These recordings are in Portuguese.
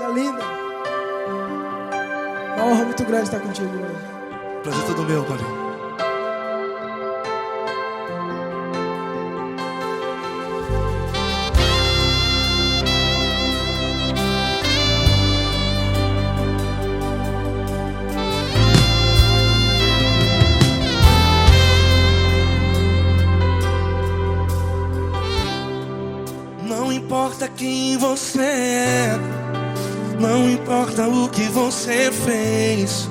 Coisa linda. Uma honra muito grande estar contigo hoje. Prazer todo meu, Paulinho. Não importa quem você é, não importa o que você fez,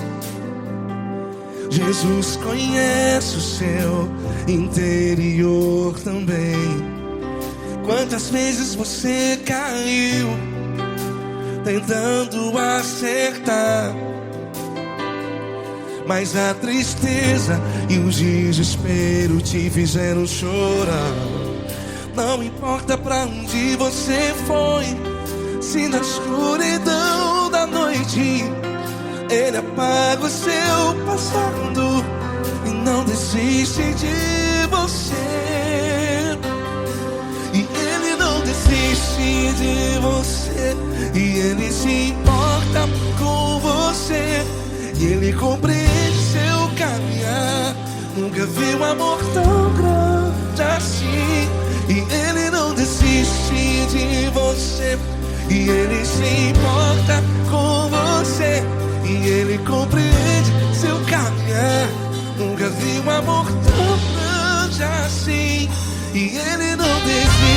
Jesus conhece o seu interior também. Quantas vezes você caiu tentando acertar, mas a tristeza e o desespero te fizeram chorar. Não importa pra onde você foi, se na escuridão da noite Ele apaga o seu passado e não desiste de você. E Ele não desiste de você, e Ele se importa com você, e Ele compreende seu caminhar. Nunca vi um amor tão grande assim. E Ele não desiste de você, e Ele se importa com você, e Ele compreende seu caminhar. Nunca vi um amor tão grande assim. E Ele não desiste.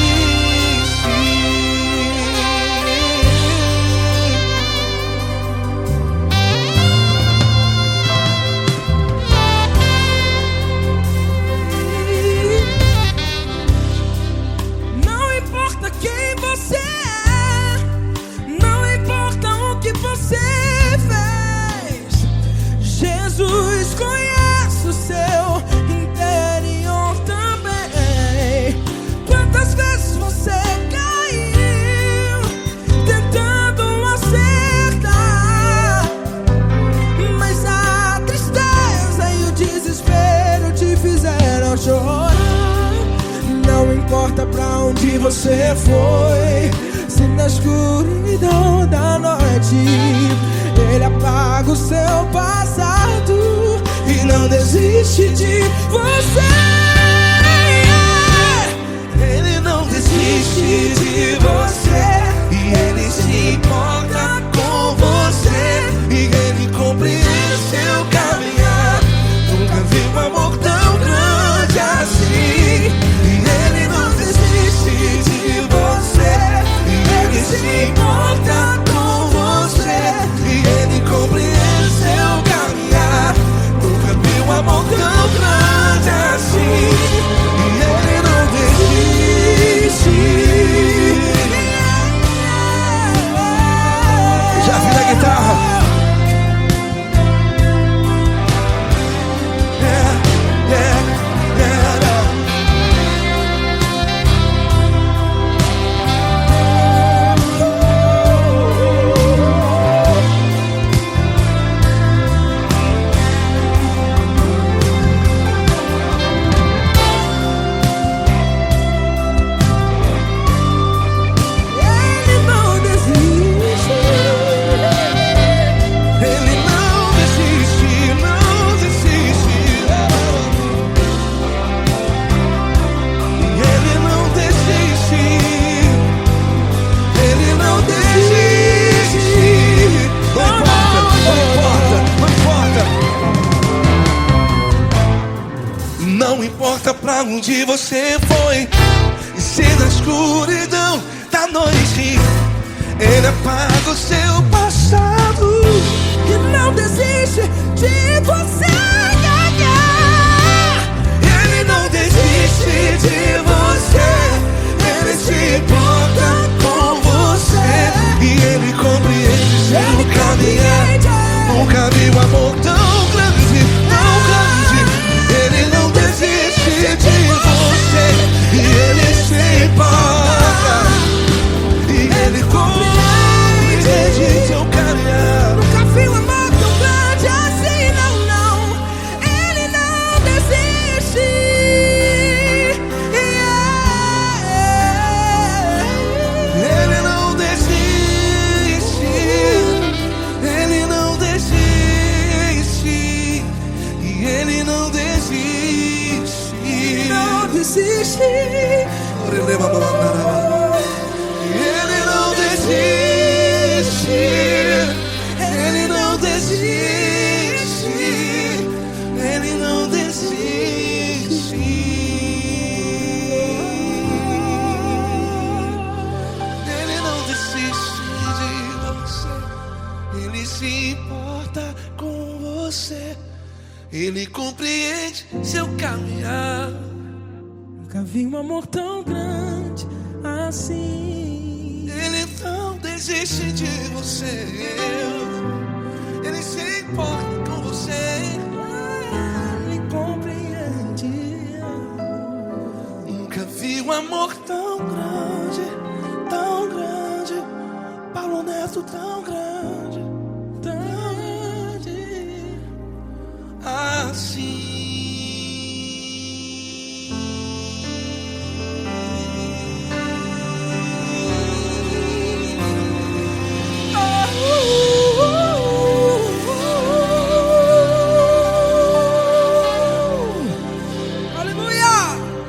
Jesus conhece o seu interior também. Quantas vezes você caiu tentando acertar, mas a tristeza e o desespero te fizeram chorar. Não importa pra onde você foi, se na escuridão da noite Ele apaga o seu passado e não desiste de você. Ele não desiste de você, e Ele se importa com você, e Ele compreende seu caminhar. Nunca vi um amor tão grande assim. E Ele não desiste de você, e Ele se importa com você, e Ele compreende seu caminhar. Nunca vi um amor tão grande assim. E Ele não desiste. Já vi na guitarra. Não importa pra onde você foi, e se na escuridão da noite Ele apaga o seu passado E não desiste de você. Ele não desiste de você, Ele se importa com você, e Ele compreende seu caminhar. Nunca vi um amor tão grande, tão grande. Ele não desiste de você, e Ele se importa, e Ele compreende se importa com você. Ele compreende seu caminhar. Nunca vi um amor tão grande assim. Ele não desiste de você. Ele se importa com você. Ele compreende. Nunca vi um amor tão grande, tão grande. Paulo Neto tão grande, tão grande assim.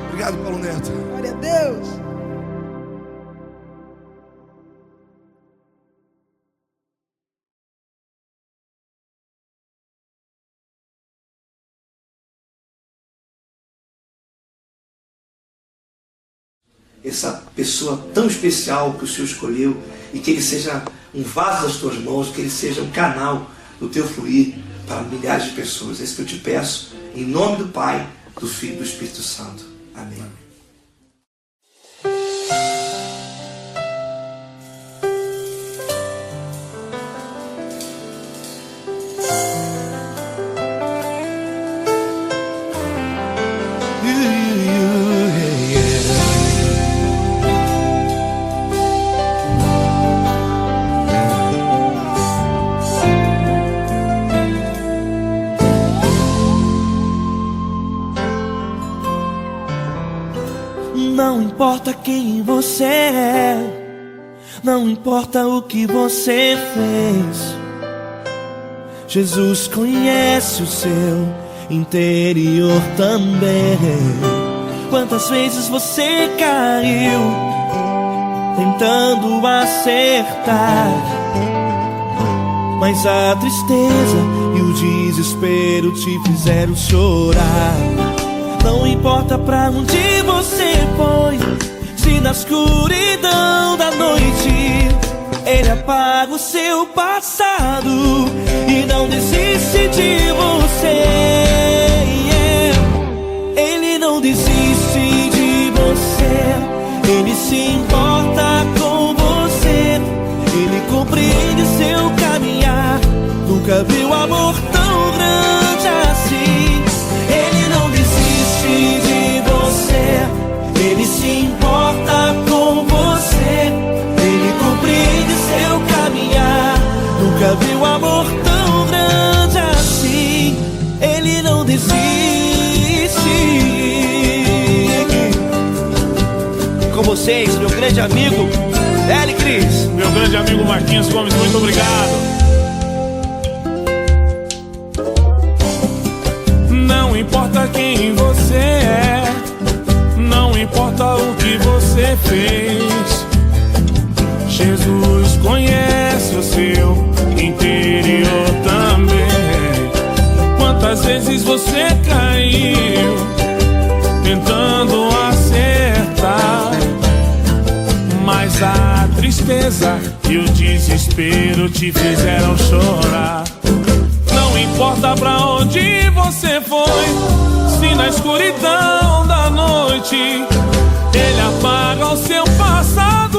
Obrigado, Paulo Neto. Glória a Deus. Essa pessoa tão especial que o Senhor escolheu, e que ele seja um vaso das tuas mãos, que ele seja um canal do teu fluir para milhares de pessoas. É isso que eu te peço, em nome do Pai, do Filho e do Espírito Santo. Amém. Não importa quem você é, não importa o que você fez, Jesus conhece o seu interior também. Quantas vezes você caiu tentando acertar, mas a tristeza e o desespero te fizeram chorar. Não importa pra onde você foi, se na escuridão da noite Ele apaga o seu passado e não desiste de você. Ele não desiste de você. Ele se importa com você. Ele compreende seu caminhar. Nunca viu amor tão grande assim. Ele não desiste de você. Ele se importa com você. Ele compreende seu caminhar. Nunca viu amor tão grande assim. Ele não desiste. Com vocês, meu grande amigo L. Cris. Meu grande amigo Marquinhos Gomes, muito obrigado. Não importa quem você é, não importa o que você fez, Jesus conhece o seu interior também. Quantas vezes você caiu tentando acertar, mas a tristeza e o desespero te fizeram chorar. Não importa pra onde você foi, se na escuridão da noite Ele apaga o seu passado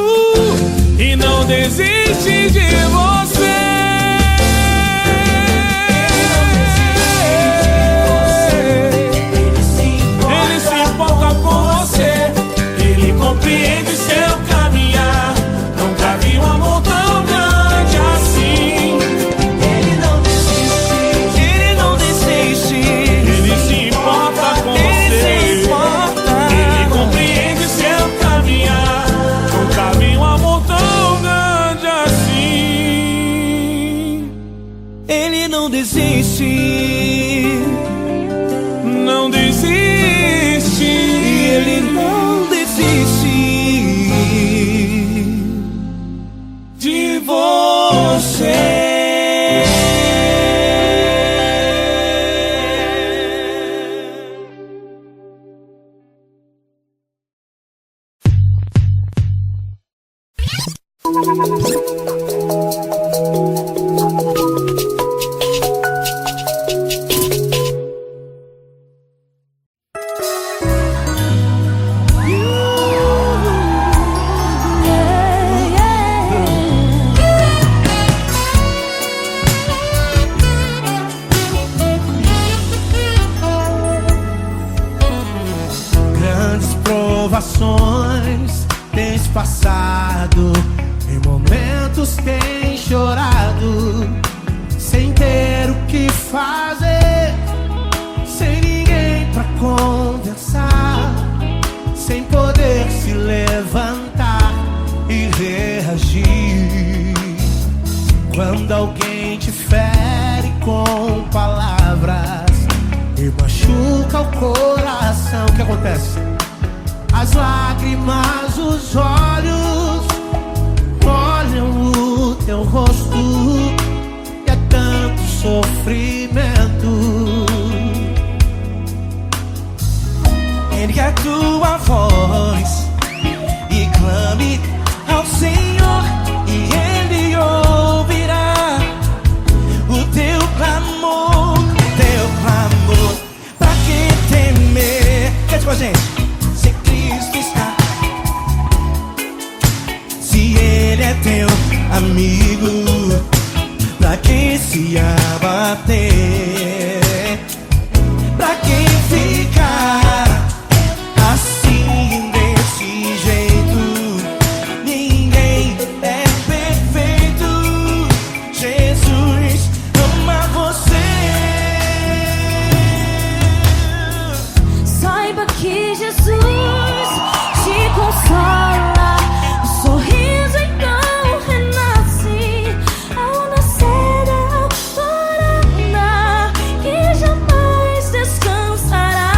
e não desiste de você. Ele se importa com você. Ele compreende seu caminhar. Nunca vi um amor tão grande assim. Ele não desiste. Ele não desiste. Ele se importa com você. Ele compreende seu caminhar. Nunca vi um amor tão grande assim. Ele não desiste. Não desiste. Ele não desiste De você. momentos tem chorado, sem ter o que fazer, sem ninguém pra conversar, sem poder se levantar e reagir. Quando alguém te fere com palavras e machuca o coração, o que acontece? As lágrimas, os olhos molham o teu rosto, e é tanto sofrimento. Ergue a tua voz e clame ao Senhor, e Ele ouvirá o teu clamor, Pra que temer? Cante com a gente. Se Cristo está, se Ele é teu amigo, pra que se abater? Pra que ficar assim desse jeito? Ninguém é perfeito. Jesus ama você. Saiba que Jesus te consola, o sorriso então renasce ao nascer da alvorada, que jamais descansará.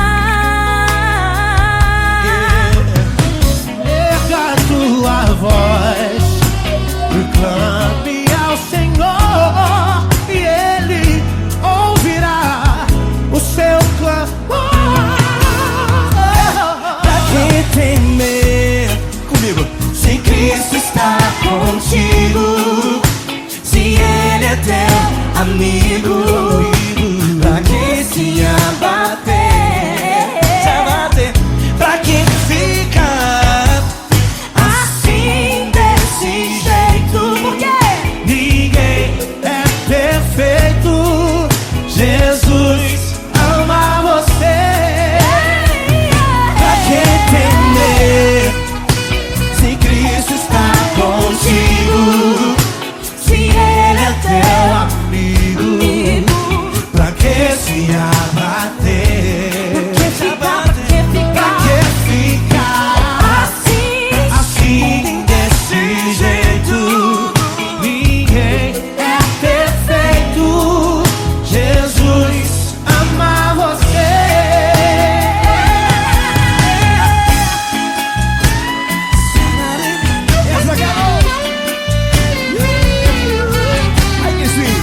Erga a tua voz e clame ao Senhor, e Ele ouvirá o seu clamor. Pra que temer? Comigo. Se Cristo está contigo, se Ele é teu amigo, pra que se abater? Pra que ficar assim desse jeito? Porque Ninguém é perfeito. Jesus ama você. Pra que temer? Se Cristo está contigo, se Ele é teu amigo, pra que se abater? Pra que ficar assim desse jeito? Ninguém é perfeito. Jesus ama você. Essa aqui é Ai, que sweet.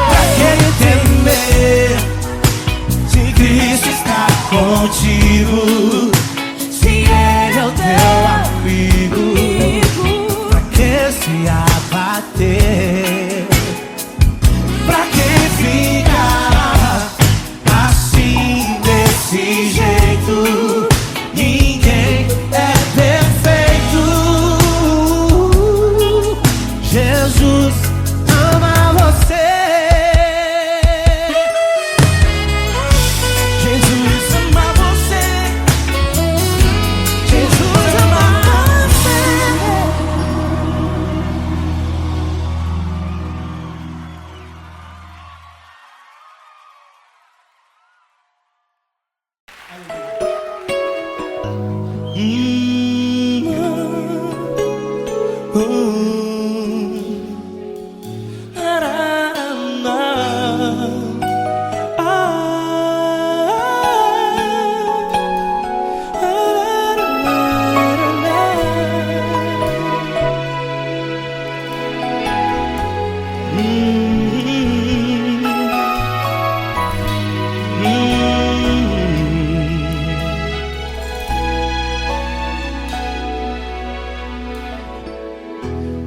Pra que temer? Se Cristo está contigo, se Ele é o teu amigo, pra que se abater? Pra que ficar assim desse jeito? Ninguém é perfeito. Jesus ama você. Jesus ama você. Jesus ama você.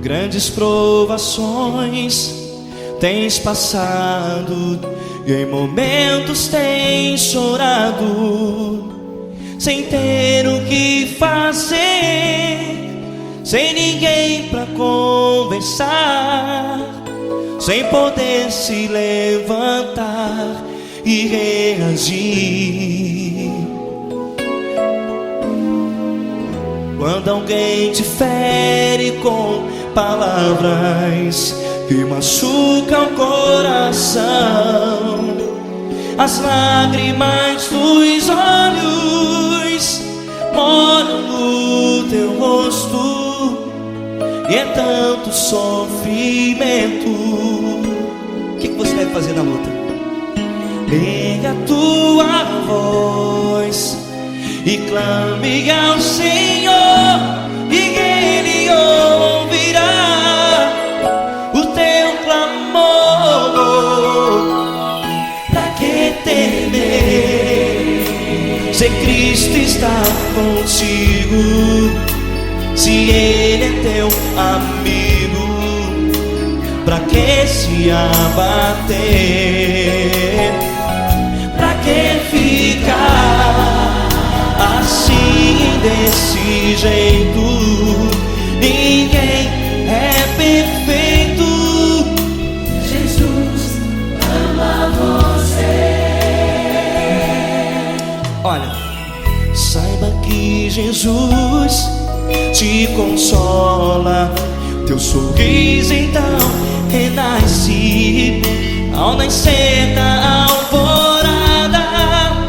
Grandes provações tens passado, e em momentos tens chorado, sem ter o que fazer, sem ninguém pra conversar, sem poder se levantar e reagir. Quando alguém te fere com palavras que machucam o coração, as lágrimas dos olhos moram no teu rosto, e é tanto sofrimento. O que você deve fazer na luta? Erga a tua voz e clame ao Senhor, e Ele ouvirá o teu clamor. Pra que temer, se Cristo está contigo, se Ele é teu amigo? Pra que se abater? Pra que ficar assim, desse jeito? Ninguém é perfeito. Jesus ama você. Olha, saiba que Jesus te consola, teu sorriso então renasce ao nascer da alvorada,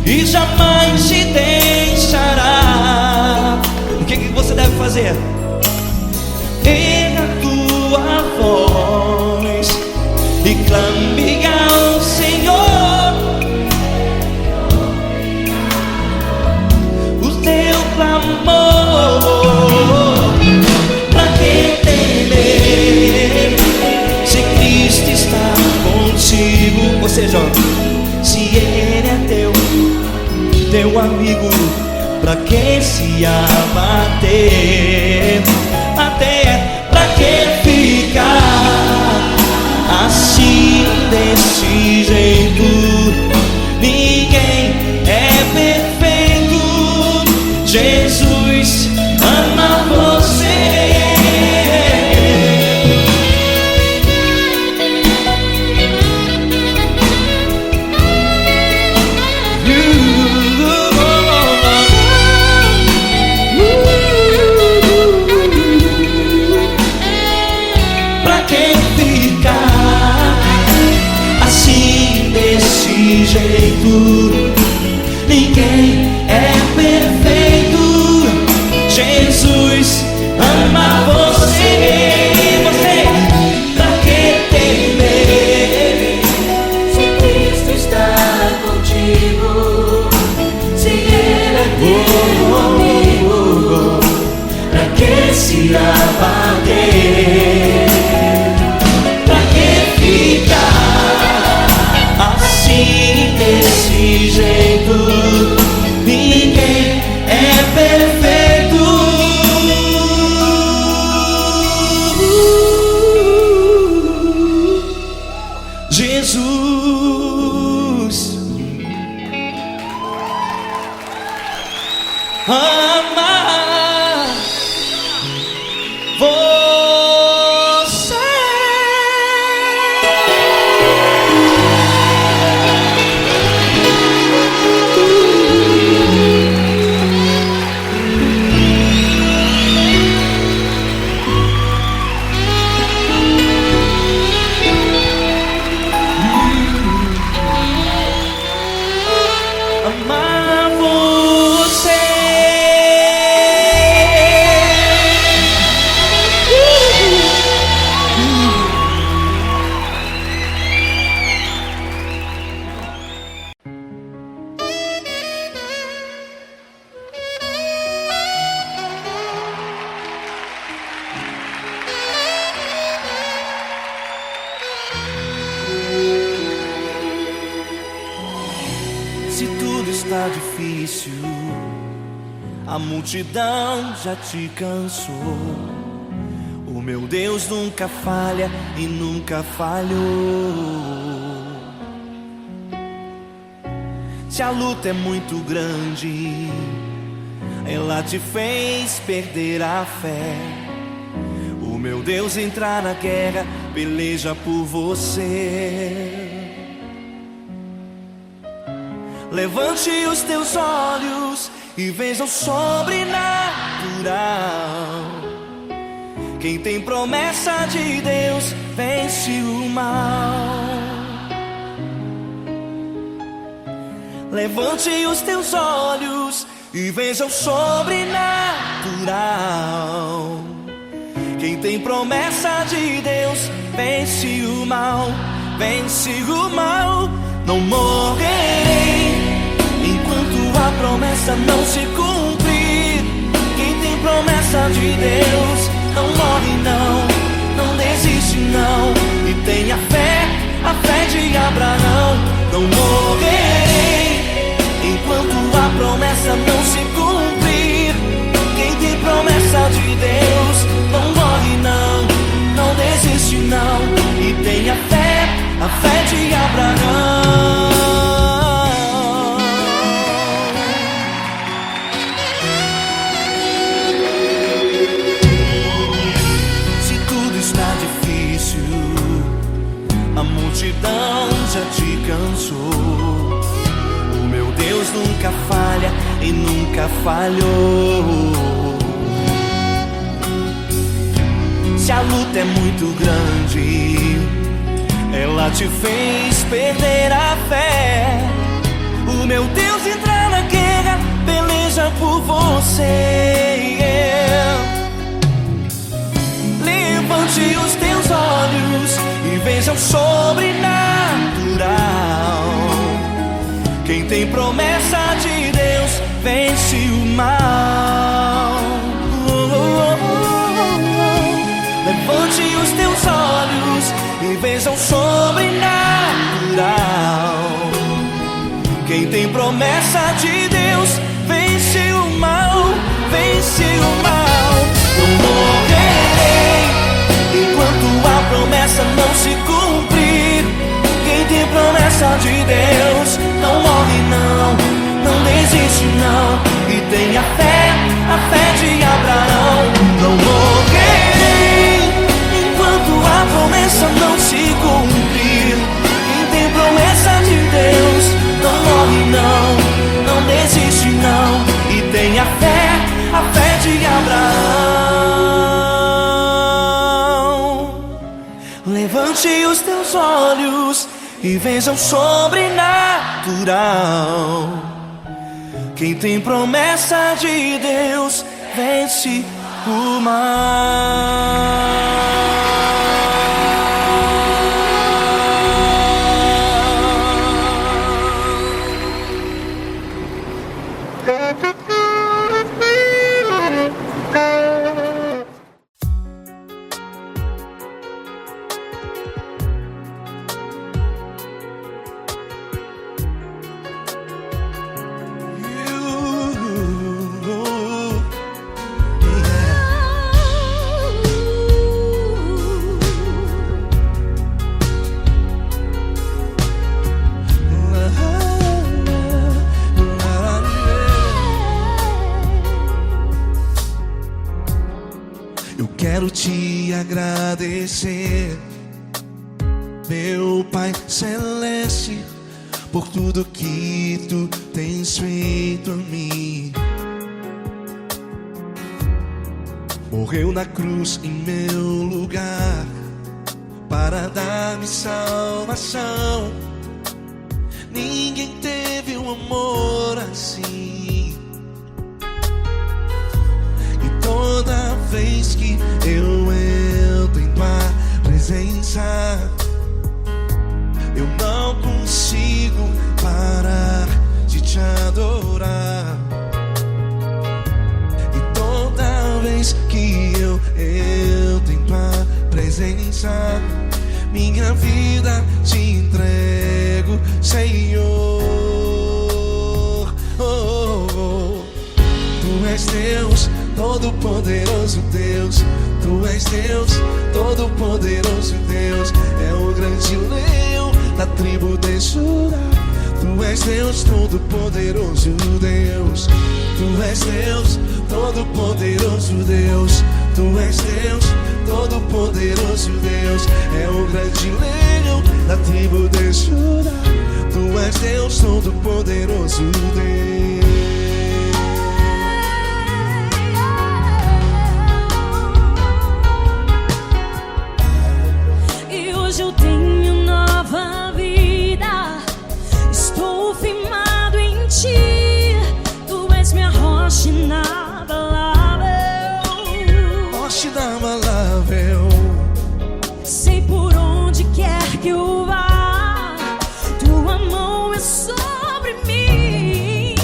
e jamais te deixará. O que você deve fazer? Erga a tua voz e clame ao Senhor, o teu clamor. Pra que temer, se Cristo está contigo? Ou seja, se Ele é teu amigo, pra que se abater? Até pra que ficar assim, desse jeito? Ninguém é perfeito. Jesus ama você. Pra que ficar assim, desse jeito? Ninguém é perfeito. Jesus ama você. Você, pra que temer, Se Cristo está contigo, se Ele é teu amigo, pra que se abater? Pra que ficar assim, desse jeito? Ninguém é perfeito. Jesus ama você. Amar você. Se tudo está difícil, a multidão já te cansou. O meu Deus nunca falha e nunca falhou. Se a luta é muito grande, ela te fez perder a fé. O meu Deus entrar na guerra, peleja por você. Levante os teus olhos e veja o sobrenatural. Quem tem promessa de Deus vence o mal. Levante os teus olhos e veja o sobrenatural. Quem tem promessa de Deus vence o mal, vence o mal. Não morrerei enquanto a promessa não se cumprir. Quem tem promessa de Deus não morre não, não desiste não. E tenha fé, a fé de Abraão. Não morrerei enquanto a promessa não se cumprir. Quem tem promessa de Deus não morre não, não desiste não. E tenha fé, a fé de Abraão. Se tudo está difícil, a multidão já te cansou. O meu Deus nunca falha e nunca falhou. Se a luta é muito grande, ela te fez perder a fé. O meu Deus entrar na guerra, peleja por você. Levante os teus olhos e veja o sobrenatural. Quem tem promessa de Deus vence o mal. Levante os teus olhos e veja o sobrenatural. Quem tem promessa de Deus vence o mal, vence o mal. Não morrerei enquanto a promessa não se cumprir. Quem tem promessa de Deus não morre não, não desiste não. E tenha fé, a fé de Abraão. Não morrerei enquanto a promessa não se cumprir. Quem tem promessa de Deus não morre não, não desiste não. E tenha fé, a fé de Abraão. Levante os teus olhos e veja o sobrenatural. Quem tem promessa de Deus vence o mal. Quero te agradecer, meu Pai Celeste, por tudo que tu tens feito a mim. Morreu na cruz em meu lugar para dar-me salvação. Ninguém teve um amor assim. E toda vez que eu entro em tua presença, eu não consigo parar de te adorar. E toda vez que eu entro em tua presença, minha vida te entrego, Senhor. Tu és Deus, Todo-Poderoso Deus. Tu és Deus, Todo-Poderoso Deus. É o grande leão da tribo de Judá. Tu és Deus Todo-Poderoso Deus. Tu és Deus Todo-Poderoso Deus. Tu és Deus Todo-Poderoso Deus. É o grande leão da tribo de Judá. Tu és Deus Todo-Poderoso Deus. E hoje eu tenho nova vida. Estou firmado em ti. Tu és minha rocha inabalável. Rocha inabalável. Sei por onde quer que eu vá, tua mão é sobre mim,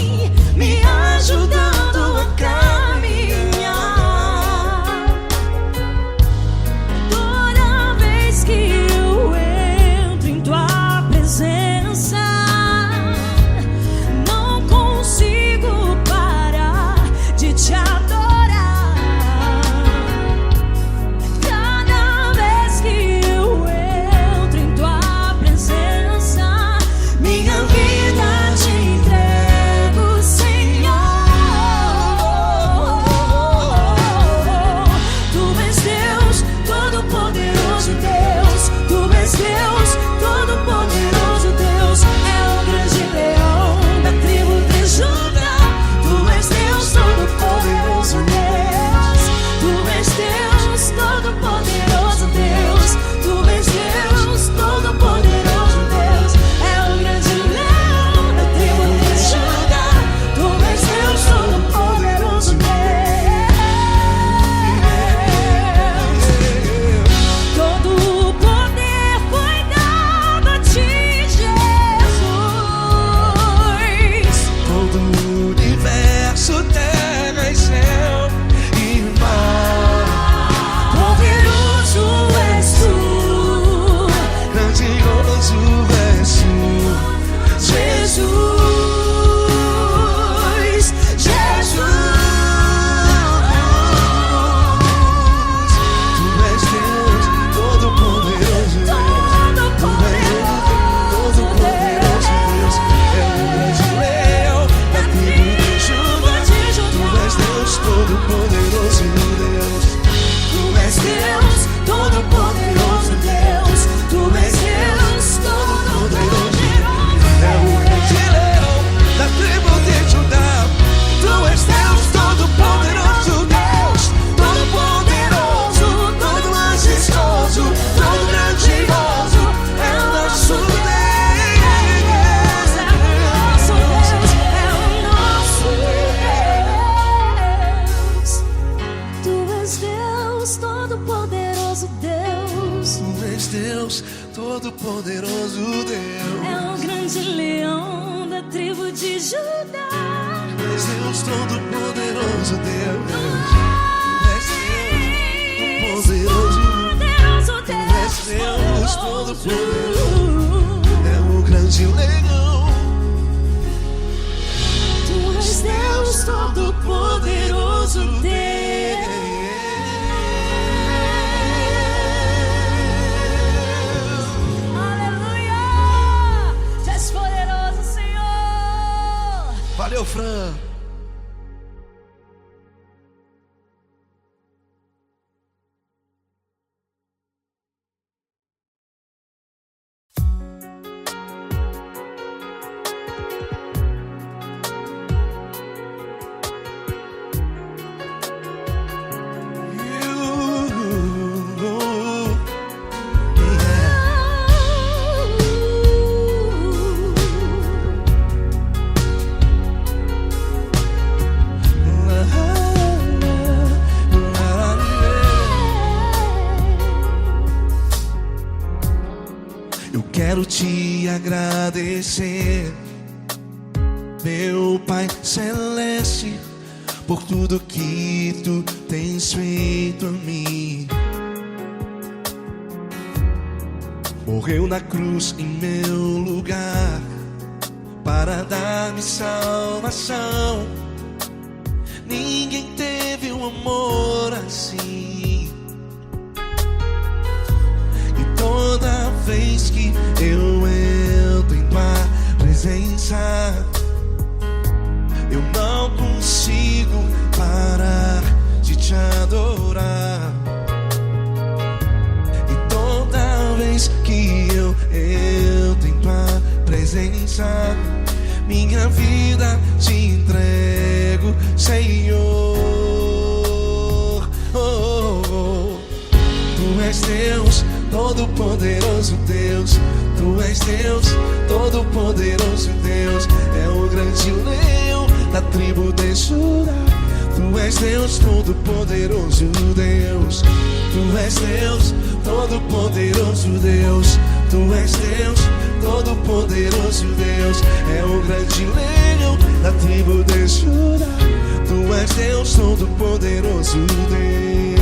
me ajudando a caminhar. Toda vez que eu entro em tua presença, não consigo parar de te adorar. Cada vez que eu entro em tua presença, minha vida te entrego, Senhor. Tu és Deus Todo-Poderoso Deus. Tu és Deus Todo-Poderoso Deus. É o grande leão da tribo de Judá. Tu és Deus Todo-Poderoso Deus. Tu és Deus Todo-Poderoso Deus. Tu és Deus Todo-Poderoso Deus. É o grande leão da tribo de Judá. Tu és Deus Todo-Poderoso Deus. Todo o poder foi dado a ti, Jesus. Todo o universo, terra e céu e mar. Poderoso és tu, Grandioso és tu, Jesus. Jesus. Tu és Deus Todo-Poderoso Deus. Todo-Poderoso Deus. É o grande leão da tribo de Judá. Tu és Deus Todo-Poderoso Deus. Tu és Deus Todo-Poderoso Deus. Tu és Deus Todo-Poderoso. É o grande leão da tribo de Judá. Tu és Deus Todo-Poderoso Deus. Todo-Poderoso, todo majestoso, todo grandioso. É o nosso Deus é o nosso Deus. Tu és Deus Todo-Poderoso Deus. Tu és Deus Todo-Poderoso Deus. É o grande leão da tribo de Judá. Tu és Deus Todo-Poderoso Deus. Tu és Deus Todo-Poderoso. Poderoso Tu és Deus Todo-Poderoso. É o grande leão. Tu és Deus Todo-Poderoso Deus. Aleluia! Tu és poderoso, Senhor. Valeu, Fran. Eu quero te agradecer, meu Pai Celeste, por tudo que tu tens feito a mim. Morreu na cruz em meu lugar para dar-me salvação. Ninguém teve um amor assim. E toda vez que eu entro em tua presença, presença. Minha vida te entrego, Senhor. Oh, oh, oh. Tu és Deus, todo-poderoso Deus. Tu és Deus, todo-poderoso Deus. É o grande leão da tribo de Judá. Tu és Deus, todo-poderoso Deus. Tu és Deus, todo-poderoso Deus. Tu és Deus, todo-poderoso Deus. É o grande leão da tribo de Judá. Tu és Deus, todo-poderoso Deus.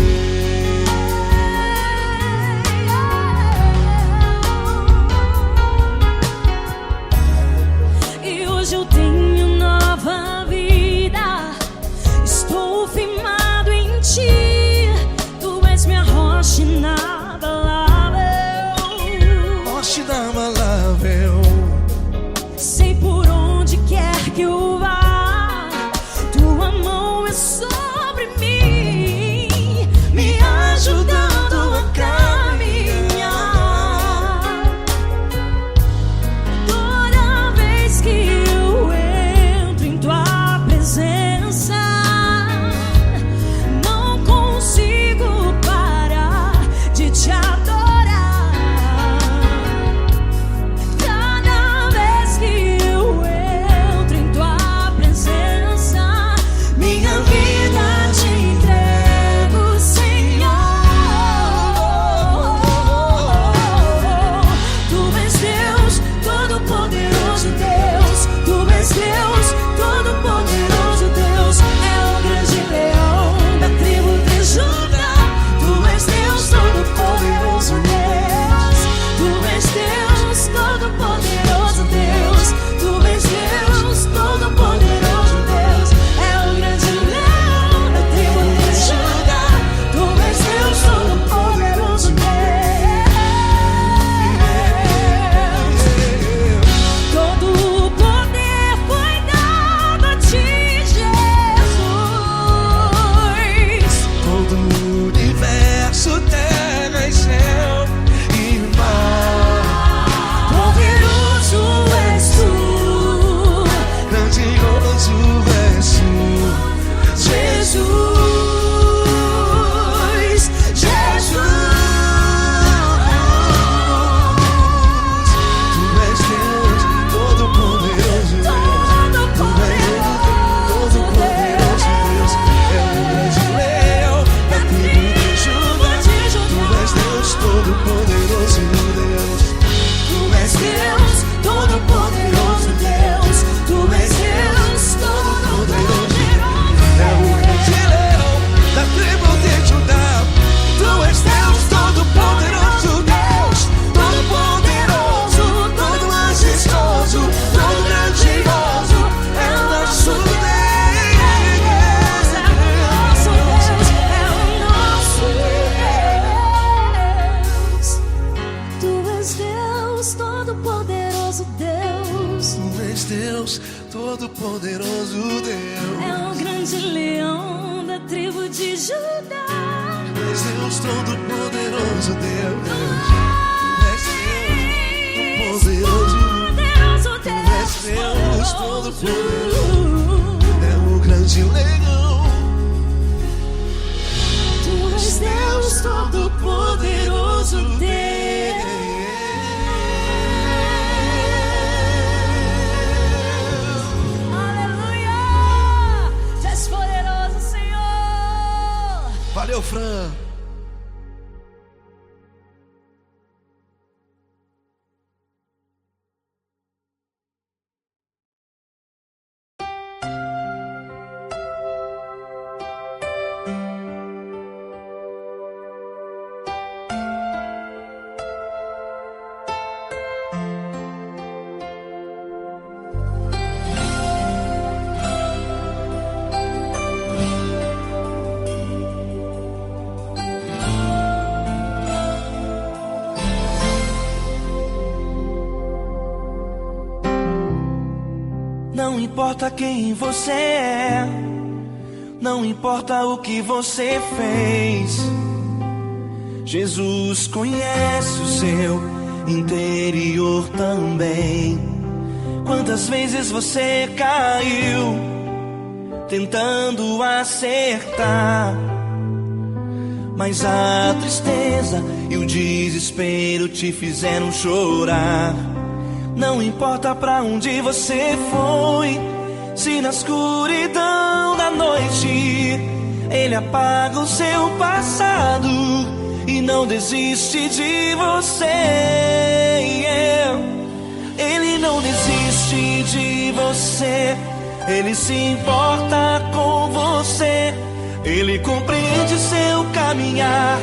E hoje eu tenho nova vida. Estou firmado em ti. Tu és minha rocha inabalável. Rocha inabalável. Sei por onde quer que eu vá, tua mão é sobre mim, me ajudando a caminhar. Toda vez que eu entro em tua presença, não consigo parar de te adorar. Cada vez que eu entro em tua presença, minha vida te entrego, Senhor. Tu és Deus, todo-poderoso Deus. Tu és Deus, todo-poderoso Deus. É o grande leão da tribo de Judá. Tu és Deus, todo-poderoso Deus. Tu és Deus, todo-poderoso Deus. Tu és Deus, todo-poderoso Deus. É o grande leão da tribo de Judá. Tu és Deus, todo-poderoso Deus. Todo o poder foi dado a ti, Jesus. Todo o universo, terra e céu e mar. Poderoso és tu, Grandioso és tu, Jesus, Jesus. Tu és Deus, todo-poderoso Deus. Todo-poderoso Deus. É o grande leão da tribo de Judá. Tu és Deus, todo-poderoso Deus. Tu és Deus, todo-poderoso Deus. Tu és Deus, todo-poderoso. É o grande leão da tribo de Judá. Tu és Deus, todo-poderoso Deus. Todo-poderoso, todo majestoso, todo grandioso. É o nosso Deus. Todo-poderoso Deus, Tu és Deus, todo-poderoso Deus. é o grande leão da tribo de Judá. Tu és Deus, todo-poderoso Deus. Tu és Deus, todo-poderoso. Poderoso Tu és Deus, todo-poderoso. É o grande leão. Tu és Deus, todo-poderoso Deus. Aleluia! Tu és poderoso, Senhor. Valeu, Fran. Não importa quem você é, não importa o que você fez, Jesus conhece o seu interior também. Quantas vezes você caiu tentando acertar, mas a tristeza e o desespero te fizeram chorar. Não importa pra onde você foi, se na escuridão da noite Ele apaga o seu passado e não desiste de você. Ele não desiste de você, Ele se importa com você, Ele compreende seu caminhar.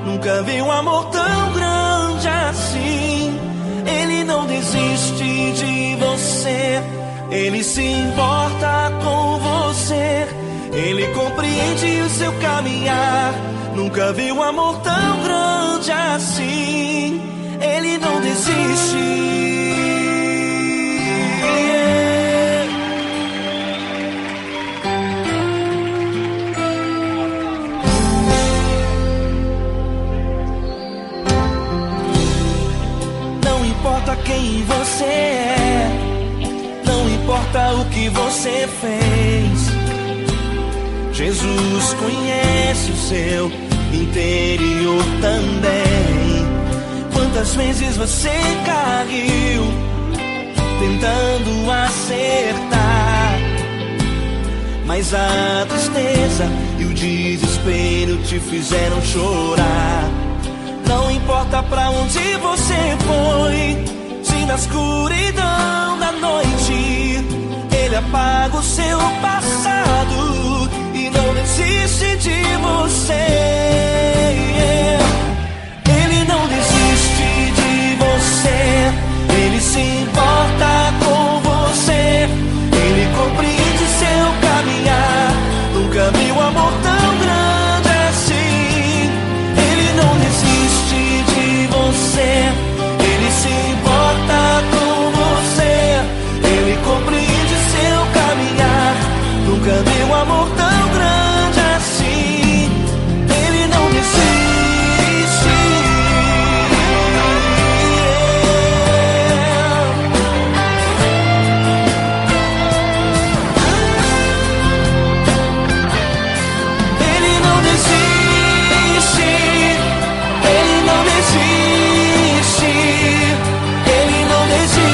Nunca vi um amor tão grande assim. Ele não desiste de você, Ele se importa com você, Ele compreende o seu caminhar. Nunca vi um amor tão grande assim. Ele não desiste. Não importa quem você é, não importa o que você fez, Jesus conhece o seu interior também. Quantas vezes você caiu tentando acertar, mas a tristeza e o desespero te fizeram chorar. Não importa pra onde você foi, se na escuridão da noite Ele apaga o seu passado e não desiste de você. Ele não desiste de você, Ele se importa com você, Ele compreende seu caminhar. Nunca vi um amor tão grande assim. Ele não desiste de você, Ele se importa com você, Ele compreende seu caminhar. Nunca vi um amor tão grande assim. Ele não desiste. Ele não desiste. Ele não desiste. Ele não desiste.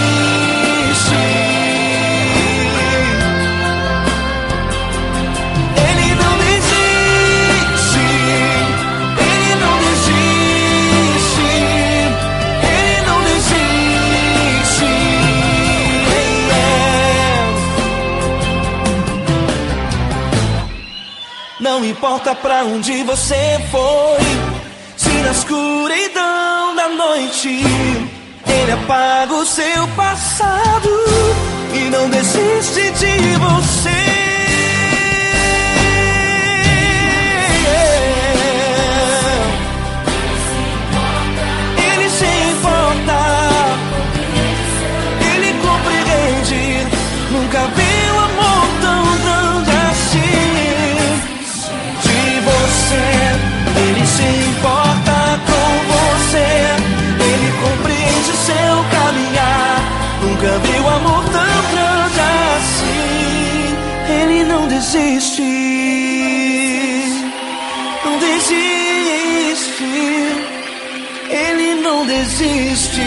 Ele não desiste. Ele não desiste. Ele não desiste. Não importa pra onde você foi, se na escuridão da noite Ele apaga o seu passado e não desiste de você. Ele se importa, Ele compreende. Nunca vi um amor tão grande assim. De você, Ele se importa com você, Ele compreende seu caminhar. Nunca vi um amor tão grande assim. Ele não desiste, não desiste. Ele não desiste.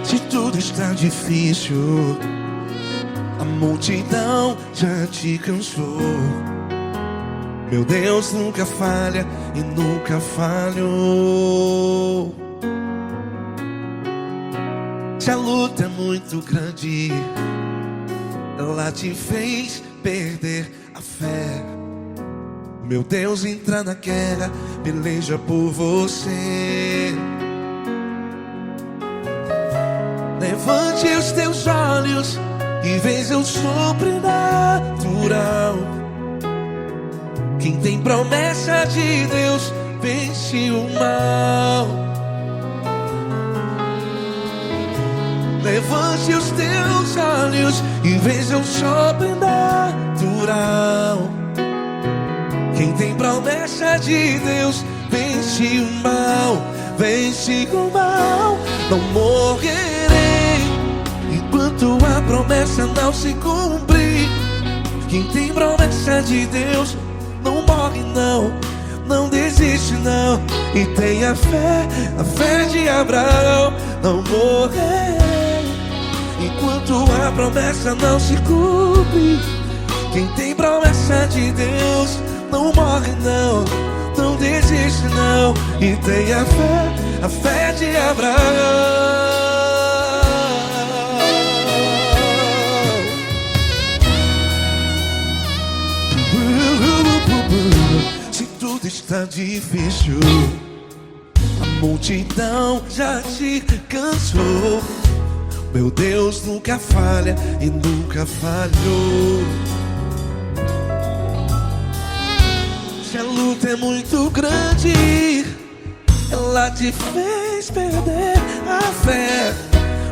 Se tudo está difícil, a multidão já te cansou. Meu Deus nunca falha e nunca falhou. Se a luta é muito grande, ela te fez perder a fé. Meu Deus entra na guerra, peleja por você. Levante os teus olhos e veja o sobrenatural. Quem tem promessa de Deus vence o mal. Levante os teus olhos e veja o sobrenatural. Quem tem promessa de Deus vence o mal. Vence o mal. Não morrerei enquanto a promessa não se cumprir. Quem tem promessa de Deus não morre não, não desiste não. E tem a fé de Abraão. Não morrerei enquanto a promessa não se cumpre. Quem tem promessa de Deus não morre não, não desiste não. E tem a fé de Abraão. Se tudo está difícil, a multidão já te cansou. Meu Deus nunca falha e nunca falhou. Se a luta é muito grande, ela te fez perder a fé.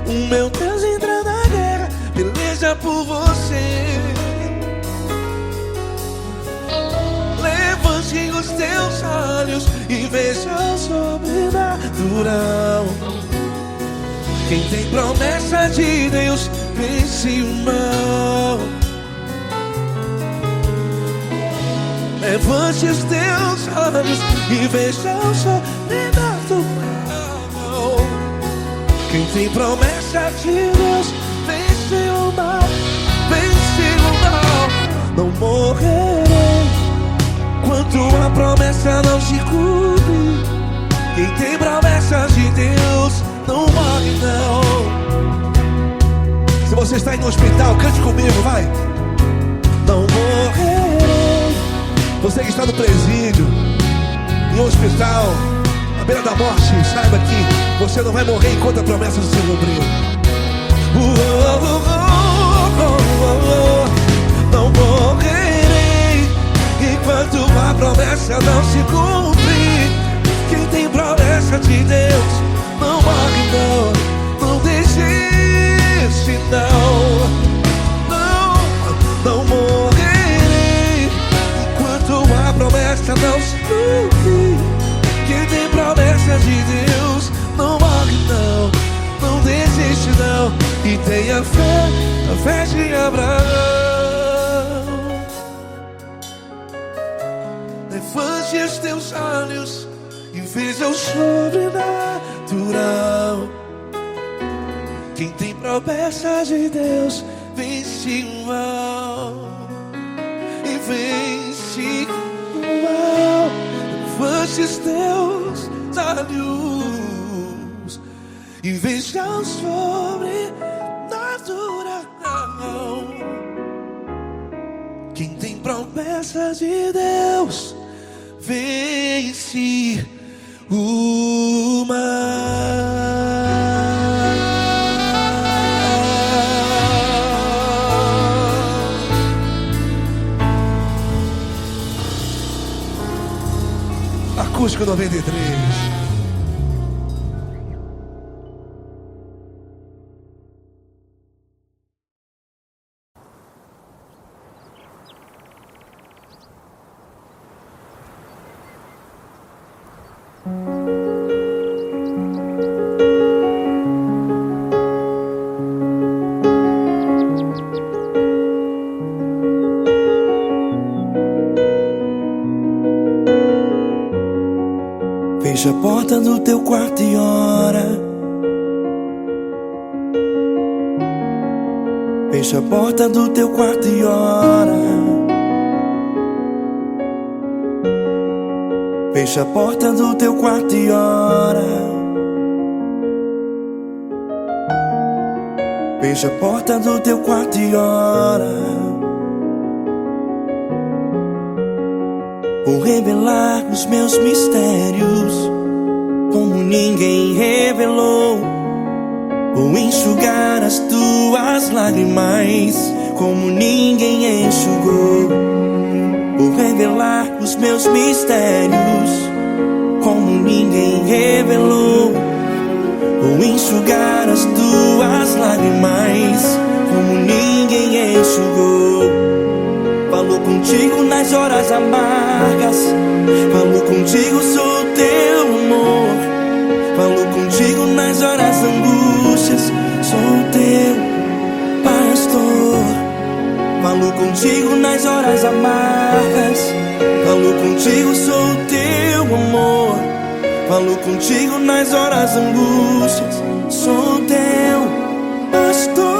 O meu Deus entra na guerra, peleja por você. Levante os teus olhos e veja o sobrenatural. Quem tem promessa de Deus vence o mal. Levante os teus olhos e veja o sobrenatural. Quem tem promessa de Deus vence o mal. Vence o mal. Não morrerei enquanto a promessa não se cumpre. Quem tem promessa de Deus não morre não. Se você está aí no hospital, cante comigo, vai. Não morrerei. Você que está no presídio, em um hospital, à beira da morte, saiba que você não vai morrer enquanto a promessa não se cumprir. Não morrerei enquanto a promessa não se cumprir. Quem tem promessa de Deus não morre não, não desiste não. Não morrerei enquanto a promessa não se cumprir. Quem tem promessa de Deus não morre não, não desiste não. E tem a fé de Abraão. Levante os teus olhos e veja o sobrenatural. Quem tem promessa de Deus vence o mal. E vence o mal. Levante os teus olhos e veja o sobrenatural. Quem tem promessa de Deus vence o mal. Acústico 93. Fecha a porta do teu quarto e ora. Fecha a porta do teu quarto e ora. Fecha a porta do teu quarto e ora. Fecha a porta do teu quarto e ora. Vou revelar os meus mistérios como ninguém revelou. Vou enxugar as tuas tuas lágrimas como ninguém enxugou. Por revelar os meus mistérios como ninguém revelou. Vou enxugar as tuas lágrimas como ninguém enxugou. Falo contigo nas horas amargas, falo contigo, sou teu amor. Falo contigo nas horas angústias, sou teu pastor. Falo contigo nas horas amargas, falo contigo, sou teu amor. Falo contigo nas horas angústias, sou teu pastor.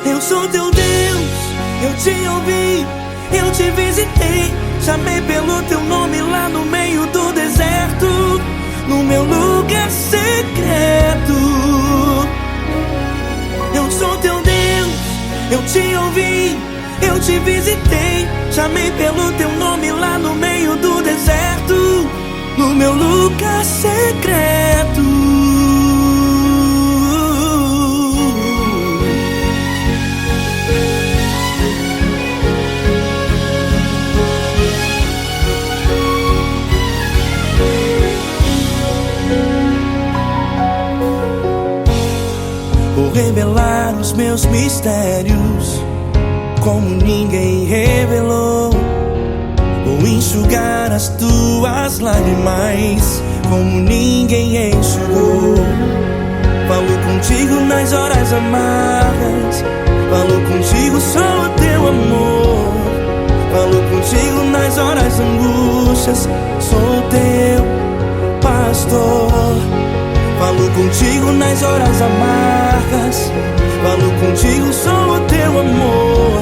Eu sou teu Deus, eu te ouvi, eu te visitei. Chamei pelo teu nome lá no meio do deserto, no meu lugar secreto. Eu sou teu Deus, eu te ouvi, eu te visitei. Chamei pelo teu nome lá no meio do deserto, no meu lugar secreto. Vou revelar os meus mistérios como ninguém revelou. Vou enxugar as tuas lágrimas como ninguém enxugou. Falo contigo nas horas amargas, falo contigo, sou o teu amor. Falo contigo nas horas angústias, sou teu pastor. Falo contigo nas horas amargas, falo contigo, sou o teu amor.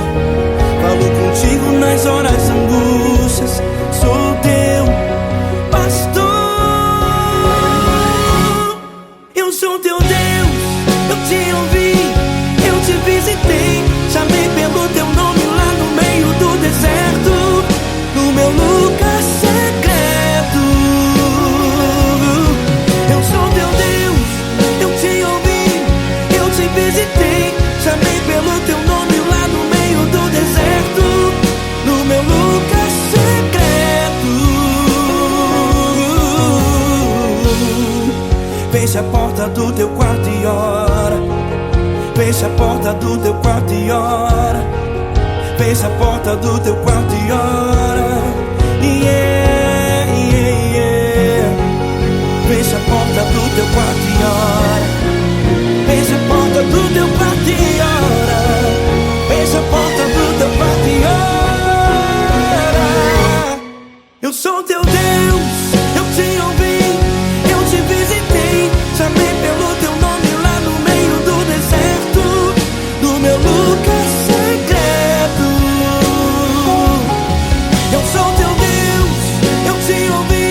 Falo contigo nas horas angústias, sou teu pastor. Eu sou teu Deus, eu te ouvi, eu te visitei. Chamei pelo teu nome lá no meio do deserto, no meu lugar secreto. Eu sou teu Deus, eu te ouvi, eu te visitei. Chamei pelo teu nome lá no meio do deserto, no meu lugar secreto. Fecha a porta do teu quarto e ora. Fecha a porta do teu quarto e ora. Fecha a porta do teu quarto e ora. Yeah, yeah, yeah. Fecha a porta do teu quarto e ora. Fecha a porta do teu quarto e ora. Fecha a porta do teu quarto e ora. Eu sou teu Deus, eu te ouvi, eu te visitei. Chamei pelo teu nome lá no meio do deserto, no meu lugar secreto. Eu sou teu Deus, eu te ouvi,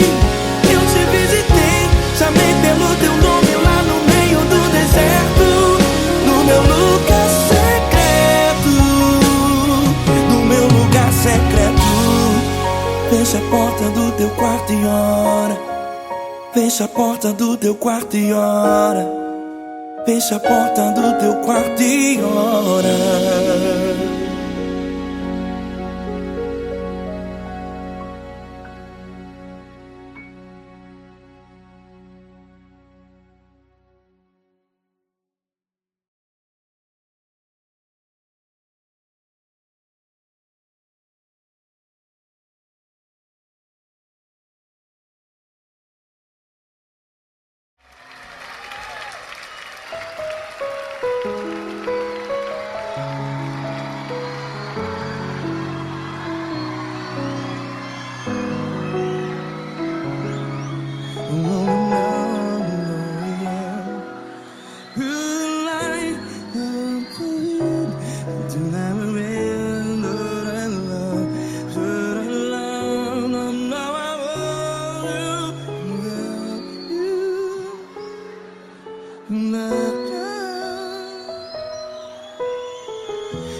eu te visitei. Chamei pelo teu nome lá no meio do deserto, no meu lugar secreto, no meu lugar secreto. Fecha a porta do teu quarto e ora. Fecha a porta do teu quarto e ora. Fecha a porta do teu quarto e ora.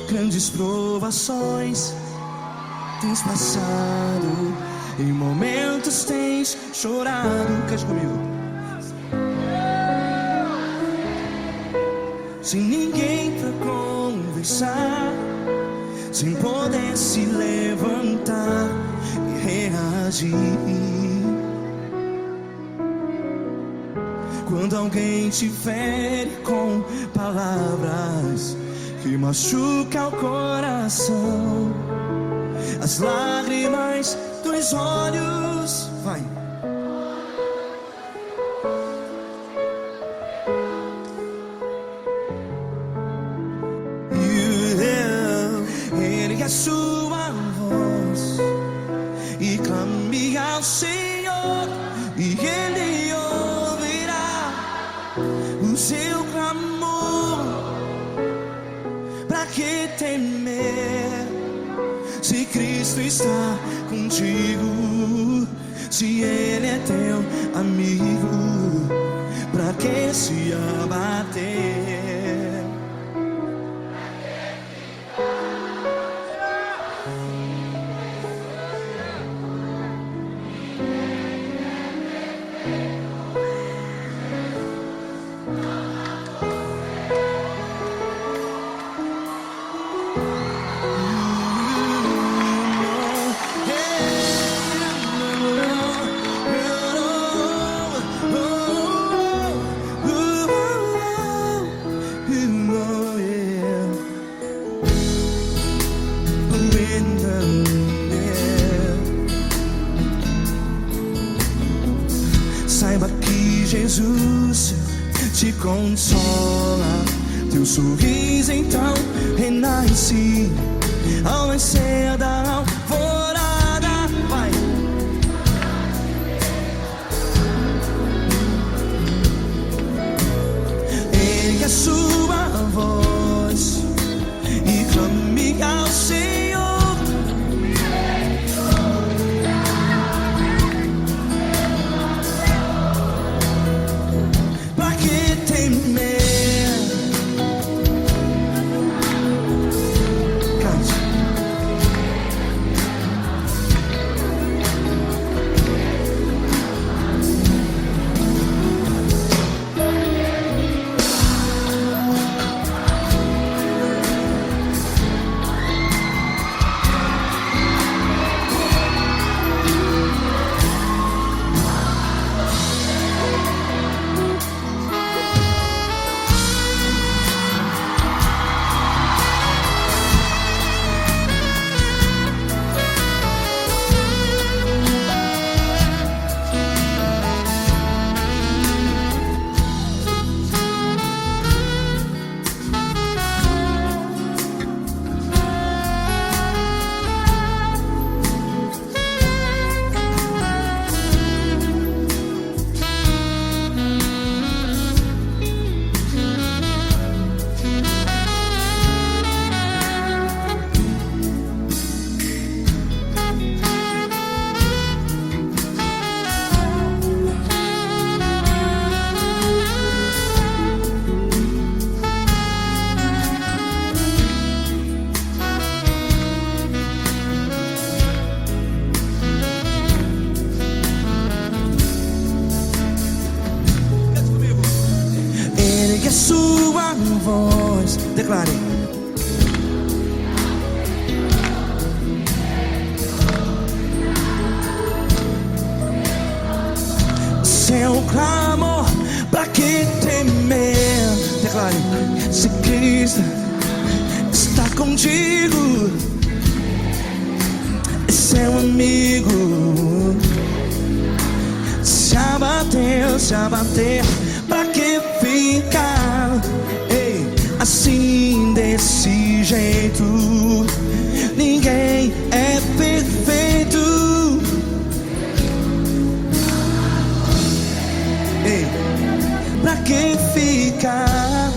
Grandes provações tens passado, em momentos tens chorado. Cante comigo. sem ninguém pra conversar, sem poder se levantar e reagir. Quando alguém te fere com palavras que machucam o coração, as lágrimas dos olhos, vai. Ergue a sua voz e clame ao Senhor, e Ele ouvirá o seu clamor. Pra que temer, se Cristo está contigo? Se Ele é teu amigo, pra que se abater? Saiba que Jesus te consola, teu sorriso então renasce ao nascer da alvorada. Vai. Ergue a sua voz e clame ao Senhor. Ergue a sua voz, declare. Seu clamor, pra que temer? Declare. Se Cristo está contigo, é seu amigo. Se abater, pra que ficar assim desse jeito? Ninguém é perfeito. Pra que ficar?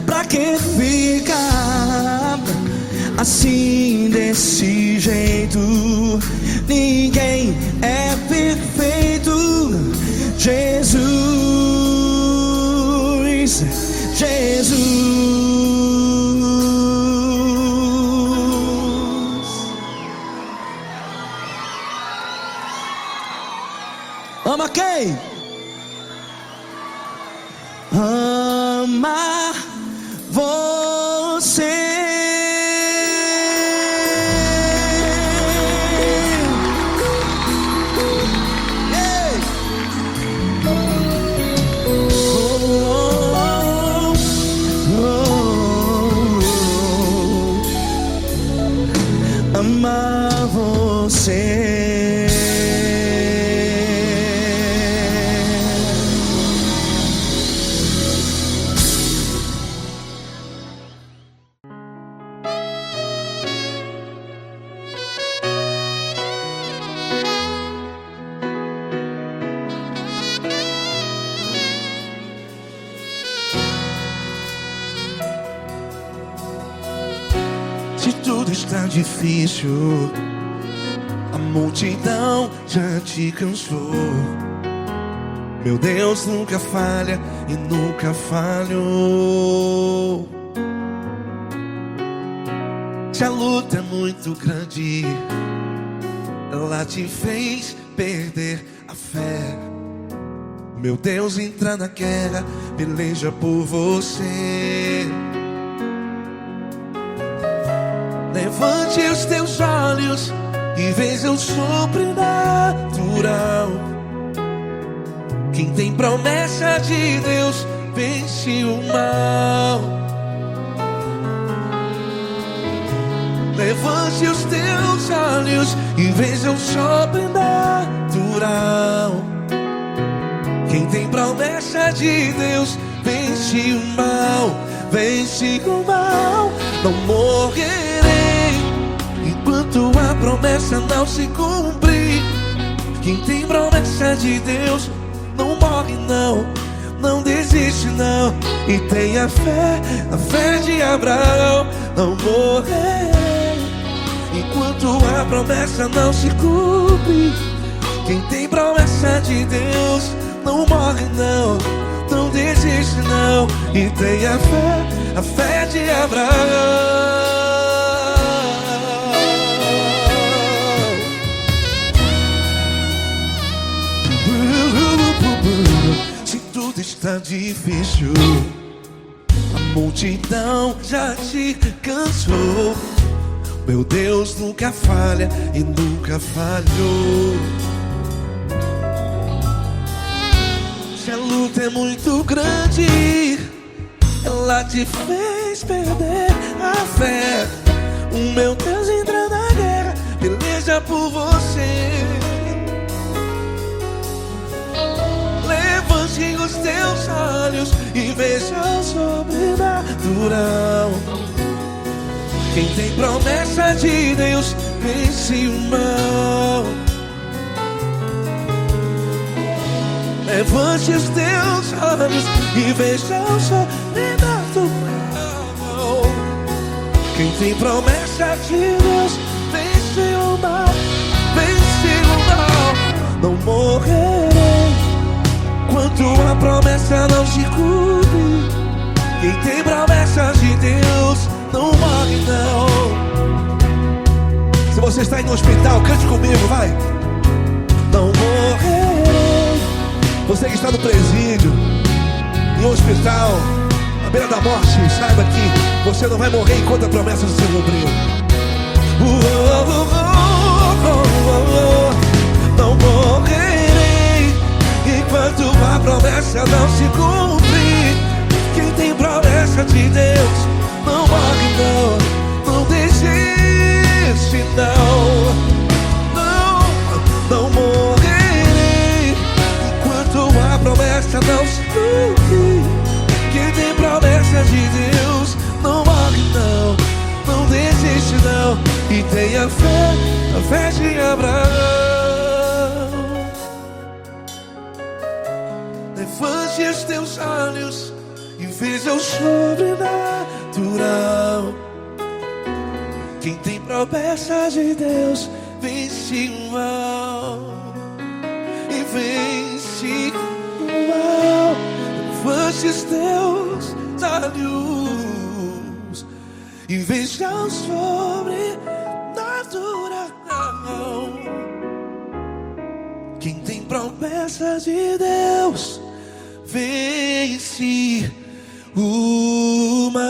Pra que ficar assim desse jeito? Ninguém é perfeito. Jesus, amar você. Amar você. Se tudo está difícil, a multidão já te cansou. Meu Deus nunca falha e nunca falhou. Se a luta é muito grande, ela te fez perder a fé. Meu Deus entra na guerra, peleja por você. Levante os teus olhos e veja o sobrenatural. Quem tem promessa de Deus vence o mal. Levante os teus olhos e veja o sobrenatural. Quem tem promessa de Deus vence o mal. Vence o mal. Não morrerei enquanto a promessa não se cumprir. Quem tem promessa de Deus não morre não, não desiste não. E tenha a fé de Abraão. Não morrerei enquanto a promessa não se cumpre. Quem tem promessa de Deus não morre não, não desiste não. E tenha a fé de Abraão. Se tudo está difícil, a multidão já te cansou. Meu Deus nunca falha e nunca falhou. Se a luta é muito grande, ela te fez perder a fé. O meu Deus entra na guerra, peleja por você. Levante os teus olhos e veja o sobrenatural. Quem tem promessa de Deus vence o mal. Levante os teus olhos e veja o sobrenatural. Quem tem promessa de Deus vence o mal. Vence o mal. Não morrerei enquanto a promessa não se cumpre. Quem tem promessa de Deus não morre não. Se você está aí no hospital, cante comigo, vai. Não morrerei. Você que está no presídio, em um hospital, à beira da morte, saiba que você não vai morrer enquanto a promessa não se cumpriu. Não morrerei enquanto a promessa não se cumprir. Quem tem promessa de Deus não morre não, não desiste não. Não morrerei enquanto a promessa não se cumprir. Quem tem promessa de Deus não morre não, não desiste não. E tenha a fé de Abraão. Levante os teus olhos e veja o sobrenatural. Quem tem promessa de Deus vence o mal. E vence o mal. Levante os teus olhos e veja o sobrenatural. Quem tem promessa de Deus vence vence o mal.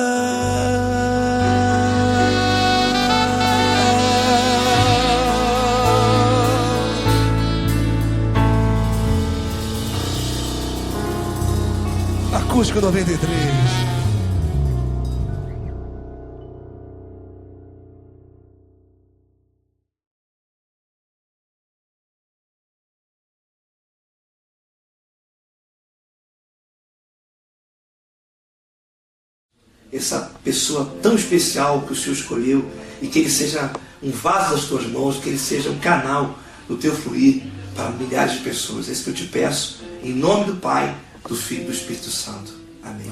Acústico 93. Essa pessoa tão especial que o Senhor escolheu, e que ele seja um vaso das tuas mãos, que ele seja um canal do teu fluir para milhares de pessoas. É isso que eu te peço, em nome do Pai, do Filho e do Espírito Santo. Amém.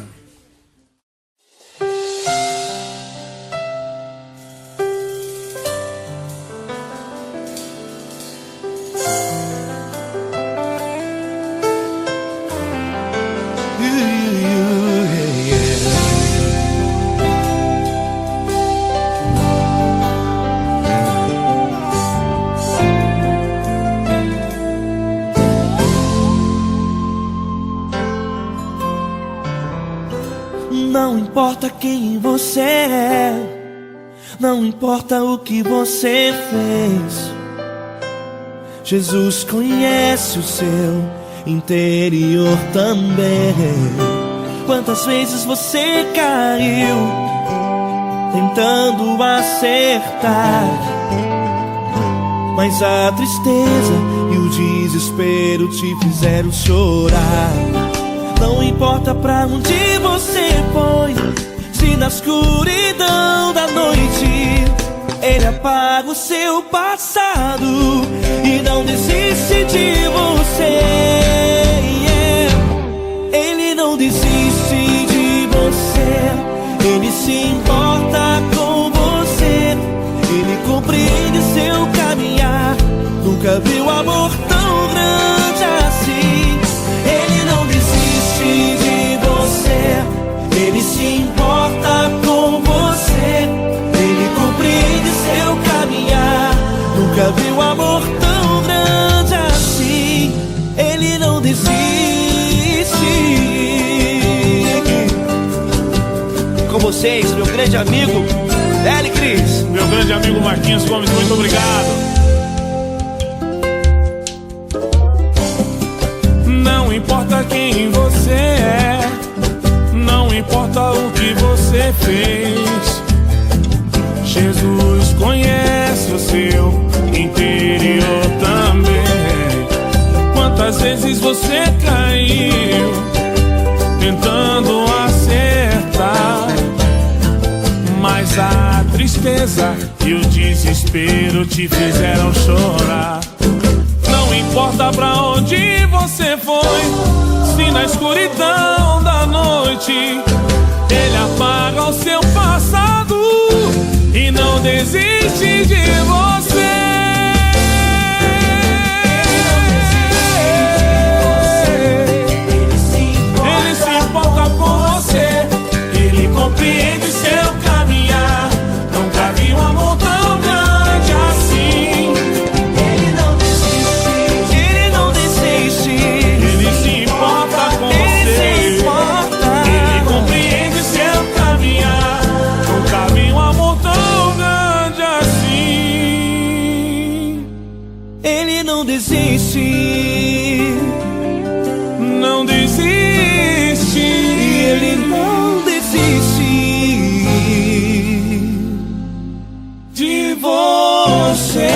Não importa quem você é, não importa o que você fez, Jesus conhece o seu interior também. Quantas vezes você caiu tentando acertar, mas a tristeza e o desespero te fizeram chorar. Não importa pra onde você foi, se na escuridão da noite Ele apaga o seu passado e não desiste de você. Ele não desiste de você, Ele se importa com você, Ele compreende seu caminhar. Nunca viu amor tão grande assim. Ele não desiste de você, Ele se importa com você, Ele compreende seu caminhar. Nunca viu amor tão grande assim. Ele não desiste. Com vocês, meu grande amigo L. Cris. Meu grande amigo Marquinhos Gomes, muito obrigado. Não importa quem você é, não importa o que você fez, Jesus conhece o seu interior também. Quantas vezes você caiu tentando acertar, mas a tristeza e o desespero te fizeram chorar. Não importa pra onde você foi, se na escuridão da noite Ele apaga o seu passado e não desiste de você. Ele se importa com você, Ele compreende seu caminhar. Nunca vi um amor tão grande assim. Ele não desiste, Ele não desiste. Ele se importa com você, Ele compreende seu caminhar. Nunca vi um amor tão grande assim. Ele não desiste, não desiste. Ele não desiste De você.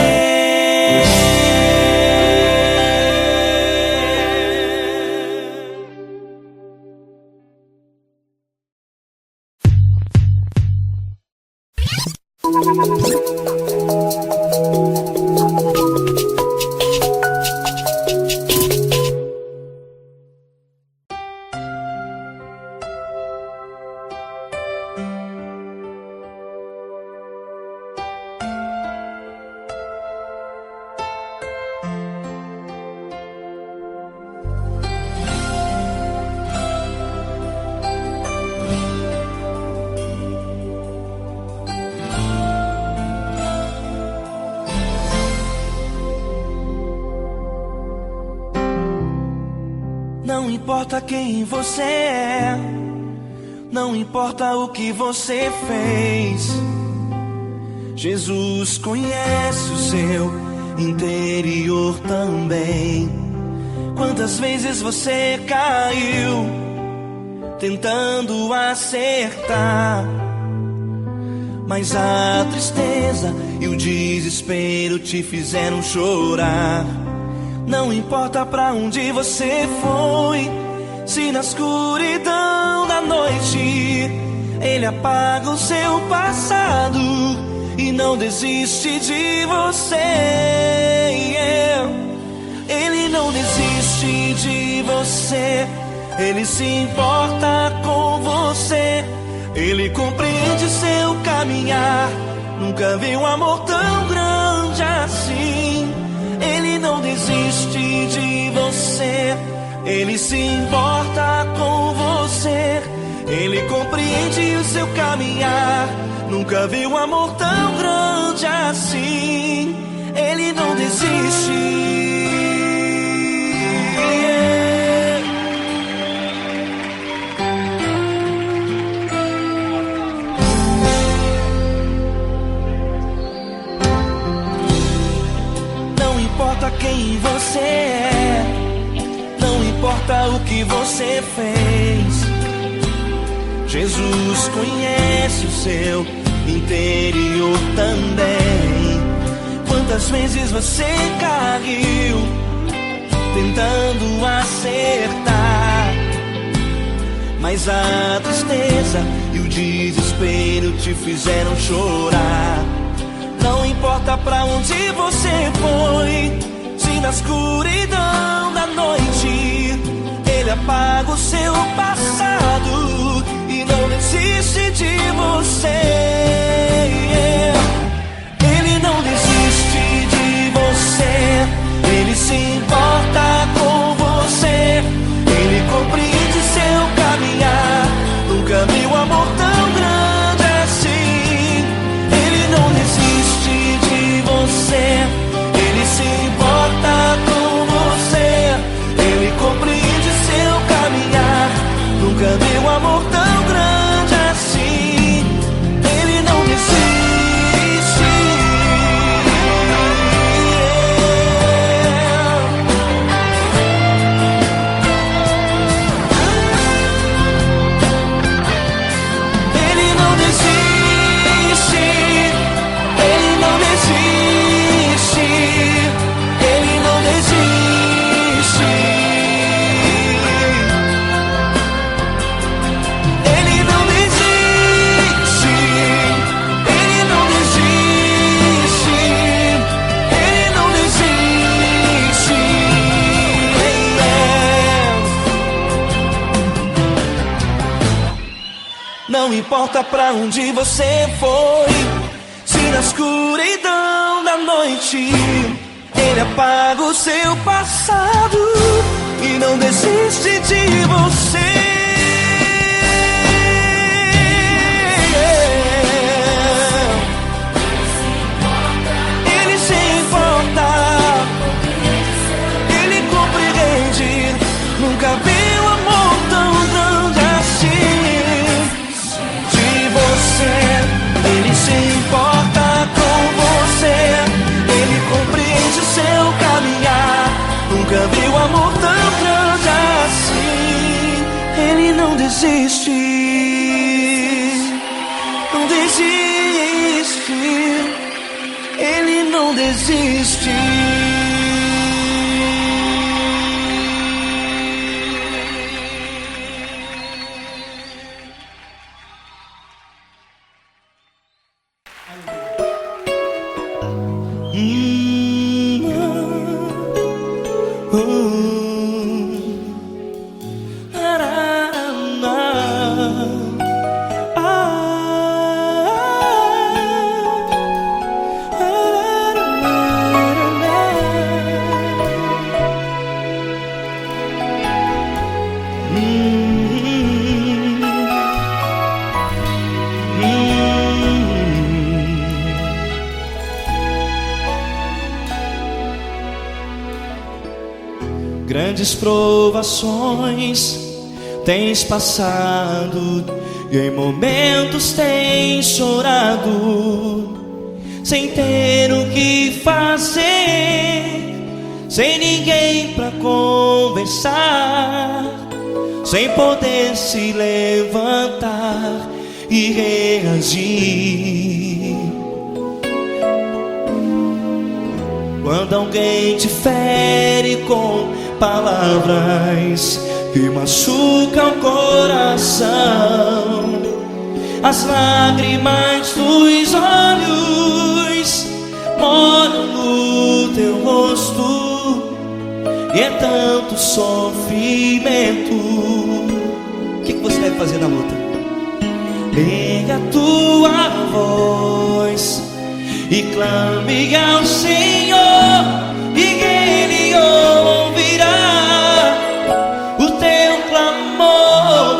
Não importa quem você é, não importa o que você fez, Jesus conhece o seu interior também. Quantas vezes você caiu tentando acertar, mas a tristeza e o desespero te fizeram chorar. Não importa pra onde você foi, se na escuridão da noite Ele apaga o seu passado e não desiste de você. Ele não desiste de você, Ele se importa com você. Ele compreende seu caminhar, nunca vi um amor tão grande assim. Ele não desiste de você, Ele se importa com você. Ele compreende o seu caminhar, nunca vi um amor tão grande assim. Ele não desiste. Não importa quem você é, não importa o que você fez, Jesus conhece o seu interior também. Quantas vezes você caiu tentando acertar, mas a tristeza e o desespero te fizeram chorar. Não importa pra onde você foi, se na escuridão da noite Ele apaga o seu passado e não desiste de você. Ele não desiste de você, Ele se importa com você. Ele compreende seu caminhar, nunca vi um amor tão grande assim. Ele não desiste de você, Ele se importa com você. Ele compreende seu caminhar, nunca vi um amor tão grande assim. Ele não desiste. Ele não desiste. Ele não desiste. Ele não desiste. Ele não desiste. Ele não desiste. Ele não desiste. Não importa pra onde você foi, se na escuridão da noite Ele apaga o seu passado e não desiste de você. Ele se importa, Ele compreende, nunca vi um amor tão grande assim. De você, Ele se importa com você. Ele compreende seu caminhar, nunca vi um amor tão grande assim. Ele não desiste, não desiste. Ele não desiste. grandes provações tens passado, e em momentos tens chorado, sem ter o que fazer, sem ninguém pra conversar, sem poder se levantar e reagir. Quando alguém te fere com palavras que machucam o coração, as lágrimas dos olhos moram no teu rosto, e é tanto sofrimento. O que você deve fazer na luta? Erga a tua voz e clame ao Senhor, e Ele ouvirá o teu clamor.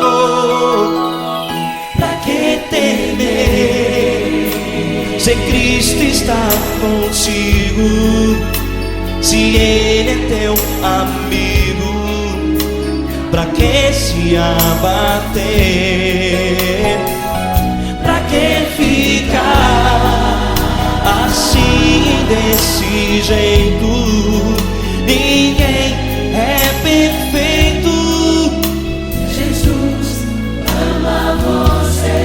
Pra que temer, se Cristo está contigo, se Ele é teu amigo? Pra que se abater? Pra que ficar assim, desse jeito? Ninguém é perfeito. Jesus ama você.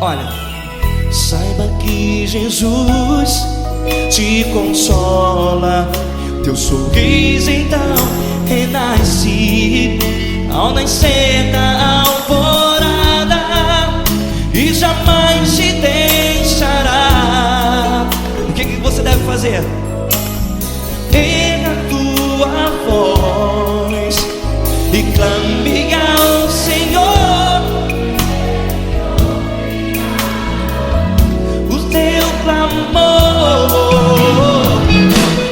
Olha, saiba que Jesus te consola, teu sorriso então renasce ao nascer da alvorada, e jamais te deixará. O que você deve fazer? Erga a tua voz e clame ao Senhor, o teu clamor.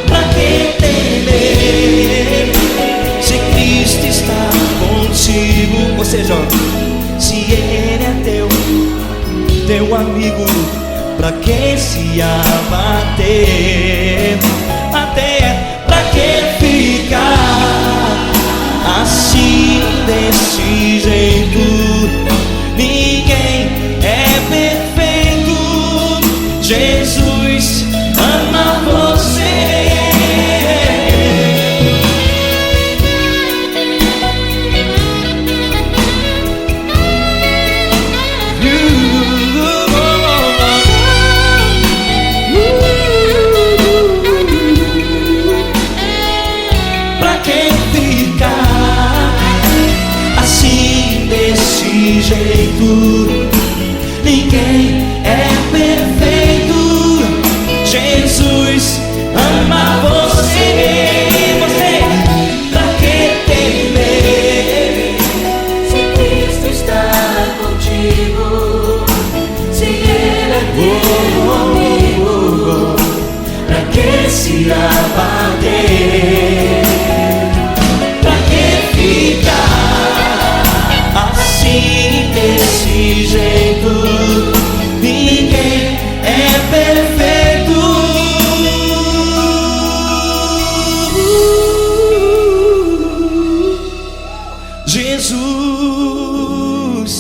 Pra que temer, se Cristo está contigo? Ou seja, se Ele é teu amigo, pra que se abater? Até pra que ficar assim, desse jeito? Ninguém é perfeito. Jesus ama você. Ninguém é perfeito. Jesus ama você. Pra que temer, Se Cristo está contigo, se Ele é teu amigo, pra que se abater? Pra que ficar assim, desse jeito? Ninguém é perfeito. Jesus.